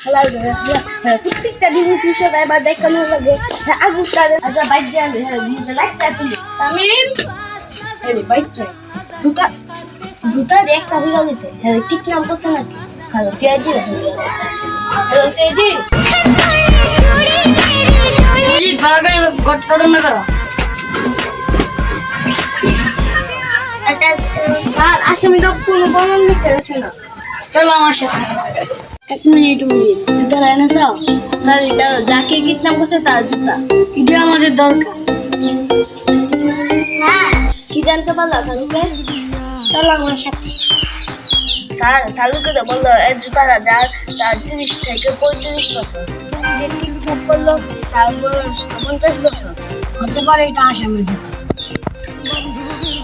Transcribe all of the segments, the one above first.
প্রত্যেকটা জিনিস বিষয় এবার দেখানো লাগে আগুনটা বাইক দিয়ে লাইটটা তুলি তামিম জুতা জুতা একটা হয়ে গেছে হ্যাঁ ঠিক নাম করছে নাকি hello CID hello CID sir আসামি তো কোনো বর্ণন লিখতে আছে না চলো আমার সাথে এক মিনিট জুতা লাইনে চাও স্যার এটা যাকে কিডন্যাপ করছে তার জুতা এটা আমাদের দরকার কি জানতে পারলা তাহলে চলো আমার সাথে স্যার চালুকে তো বললো এই জুতাটা যার তার 30 থেকে 35 বছর কিডন্যাপ করলো তার বয়স 50 বছর হতে পারে এটা আসামের জুতা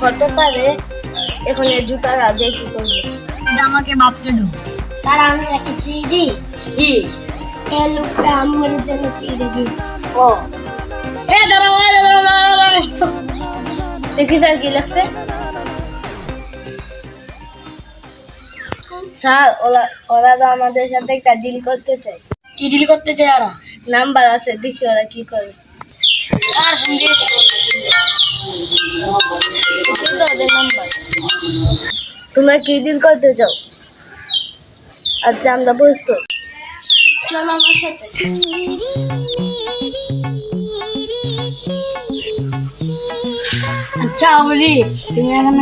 হতে পারে এখন এই জুতাটা দেখি করবো এটা আমাকে ভাবতে দাও স্যার আমি একটা চিড়ি কি এই লোকটা আমার জন্য চিড়ি দিয়েছে ও এ দাঁড়াও দেখি স্যার কি লাগছে স্যার ওরা তো আমাদের সাথে একটা ডিল করতে চাই কি ডিল করতে চাই ওরা নাম্বার আছে দেখি ওরা কি করে স্যার নাম্বার তোমরা কি ডিল করতে চাও আচ্ছা আমরা বুঝতো চলো আমার সাথে আচ্ছা বলি তুমি এখন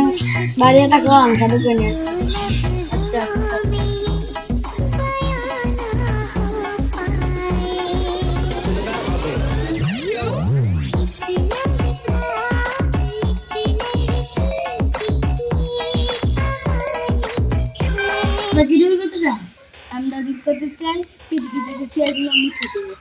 বাড়িতে থাকো আমি সাথে করে আচ্ছা আমরা দিক করতে চাই পৃথিবীটাকে খেয়াল মুছে দেবো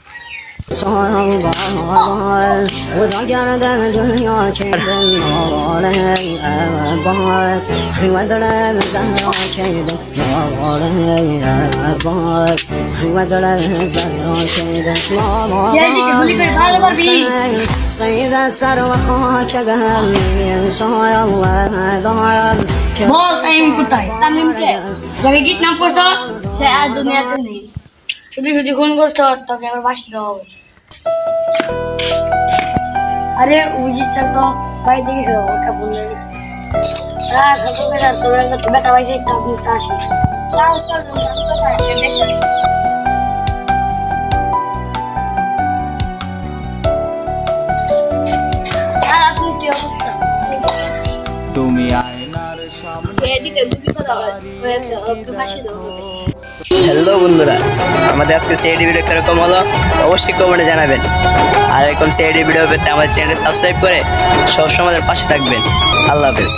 বল টাইম কোথায় তামিমকে যাকে কিডন্যাপ করছো সে আর দুনিয়াতে নেই শুধু শুধু ফোন করছো তোকে আমার বাসি দেওয়া হবে আরে উজিত তো বাড়িতে গেছিল ওটা বললে বেটা পাইছে একটা আসি আপনি কি অবস্থা তুমি আয়নার সামনে হ্যালো বন্ধুরা, আমাদের আজকে সিআইডি ভিডিও কিরকম হলো অবশ্যই কমেন্টে জানাবেন। আর এরকম সিআইডি ভিডিও পেতে আমাদের চ্যানেল সাবস্ক্রাইব করে সবসময় আমাদের পাশে থাকবেন। আল্লাহ হাফেজ।